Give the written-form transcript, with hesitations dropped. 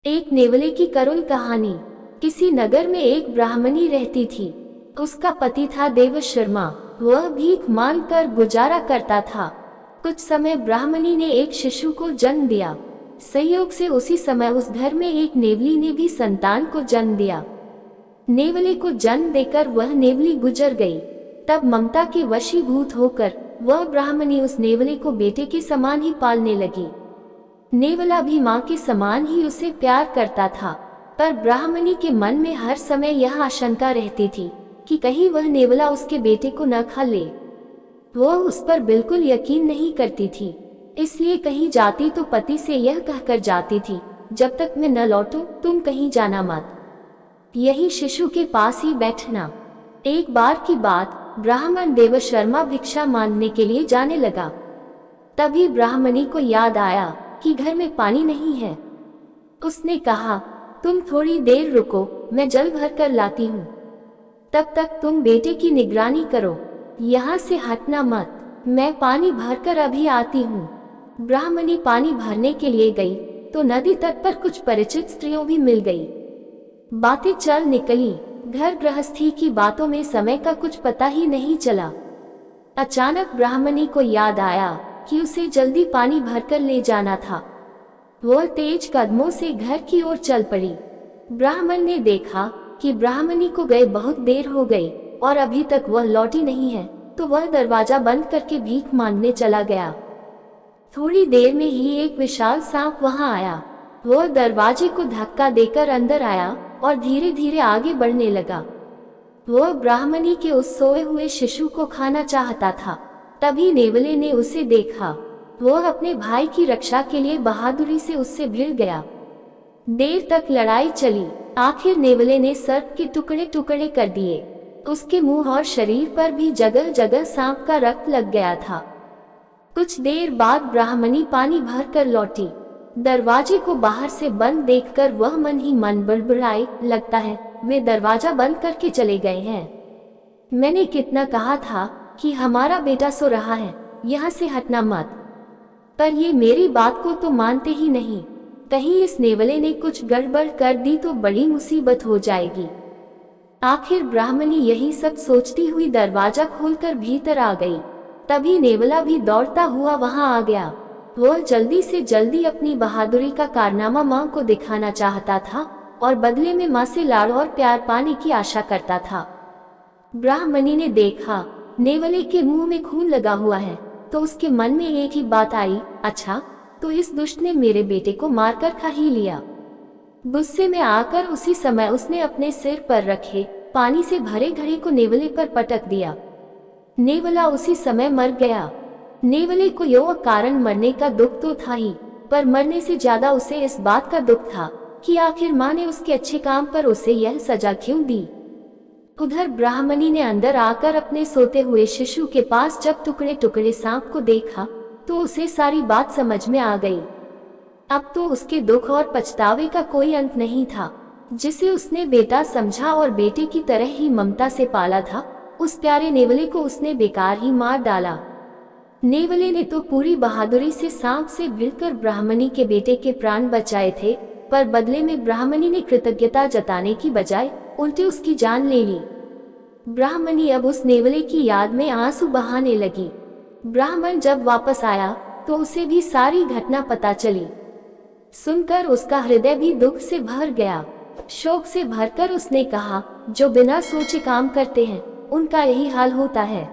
एक नेवले की करुण कहानी। किसी नगर में एक ब्राह्मणी रहती थी। उसका पति था देवशर्मा। वह भीख मांग कर गुजारा करता था। कुछ समय ब्राह्मणी ने एक शिशु को जन्म दिया। संयोग से उसी समय उस घर में एक नेवली ने भी संतान को जन्म दिया। नेवले को जन्म देकर वह नेवली गुजर गई। तब ममता के वशीभूत होकर वह ब्राह्मणी उस नेवले को बेटे के समान ही पालने लगी। नेवला भी माँ के समान ही उसे प्यार करता था, पर ब्राह्मणी के मन में हर समय यह आशंका रहती थी कि कहीं वह नेवला उसके बेटे को न खा ले। वह उस पर बिल्कुल यकीन नहीं करती थी, इसलिए कहीं जाती तो पति से यह कहकर जाती थी, जब तक मैं न लौटूं तुम कहीं जाना मत, यही शिशु के पास ही बैठना। एक बार की बात, ब्राह्मण देवशर्मा भिक्षा मांगने के लिए जाने लगा। तभी ब्राह्मणी को याद आया कि घर में पानी नहीं है। उसने कहा, तुम थोड़ी देर रुको, मैं जल भर कर लाती हूँ। तब तक तुम बेटे की निगरानी करो, यहाँ से हटना मत, मैं पानी भरकर अभी आती हूँ। ब्राह्मणी पानी भरने के लिए गई तो नदी तट पर कुछ परिचित स्त्रियों भी मिल गई। बातें चल निकली। घर गृहस्थी की बातों में समय का कुछ पता ही नहीं चला। अचानक ब्राह्मणी को याद आया कि उसे जल्दी पानी भरकर ले जाना था। वह तेज कदमों से घर की ओर चल पड़ी। ब्राह्मण ने देखा कि ब्राह्मणी को गए बहुत देर हो गई और अभी तक वह लौटी नहीं है, तो वह दरवाजा बंद करके भीख मांगने चला गया। थोड़ी देर में ही एक विशाल सांप वहां आया। वह दरवाजे को धक्का देकर अंदर आया और धीरे धीरे आगे बढ़ने लगा। वह ब्राह्मणी के उस सोए हुए शिशु को खाना चाहता था। तभी नेवले ने उसे देखा। वह अपने भाई की रक्षा के लिए बहादुरी से उससे भिड़ गया। देर तक लड़ाई चली। आखिर नेवले ने सर्प के टुकड़े टुकड़े कर दिए। उसके मुंह और शरीर पर भी जगह जगह सांप का रक्त लग गया था। कुछ देर बाद ब्राह्मणी पानी भर कर लौटी। दरवाजे को बाहर से बंद देखकर वह मन ही मन बड़बड़ाए, लगता है वे दरवाजा बंद करके चले गए हैं। मैंने कितना कहा था कि हमारा बेटा सो रहा है, यहाँ से हटना मत, पर ये मेरी बात को तो मानते ही नहीं। कहीं इस नेवले ने कुछ गड़बड़ कर दी तो बड़ी मुसीबत हो जाएगी। आखिर ब्राह्मणी यही सब सोचती हुई दरवाजा खोलकर भीतर आ गई। तभी नेवला भी दौड़ता हुआ वहां आ गया। वह जल्दी से जल्दी अपनी बहादुरी का कारनामा माँ को दिखाना चाहता था और बदले में माँ से लाड़ और प्यार पाने की आशा करता था। ब्राह्मणी ने देखा नेवले के मुंह में खून लगा हुआ है, तो उसके मन में एक ही बात आई, अच्छा तो इस दुष्ट ने मेरे बेटे को मारकर खा ही लिया। गुस्से में आकर उसी समय उसने अपने सिर पर रखे पानी से भरे घड़े को नेवले पर पटक दिया। नेवला उसी समय मर गया। नेवले को यो कारण मरने का दुख तो था ही, पर मरने से ज्यादा उसे इस बात का दुख था कि आखिर माँ ने उसके अच्छे काम पर उसे यह सजा क्यों दी। उधर ब्राह्मणी ने अंदर आकर अपने सोते हुए शिशु के पास जब टुकड़े टुकड़े सांप को देखा तो उसे सारी बात समझ में आ गई। अब तो उसके दुख और पछतावे का कोई अंत नहीं था। जिसे उसने बेटा समझा और बेटे की तरह ही ममता से पाला था, उस प्यारे नेवले को उसने बेकार ही मार डाला। नेवले ने तो पूरी बहादुरी से सांप से भिड़कर ब्राह्मणी के बेटे के प्राण बचाए थे, पर बदले में ब्राह्मणी ने कृतज्ञता जताने की बजाय उल्टे उसकी जान ले ली। ब्राह्मणी अब उस नेवले की याद में आंसू बहाने लगी। ब्राह्मण जब वापस आया तो उसे भी सारी घटना पता चली। सुनकर उसका हृदय भी दुख से भर गया। शोक से भरकर उसने कहा, जो बिना सोचे काम करते हैं उनका यही हाल होता है।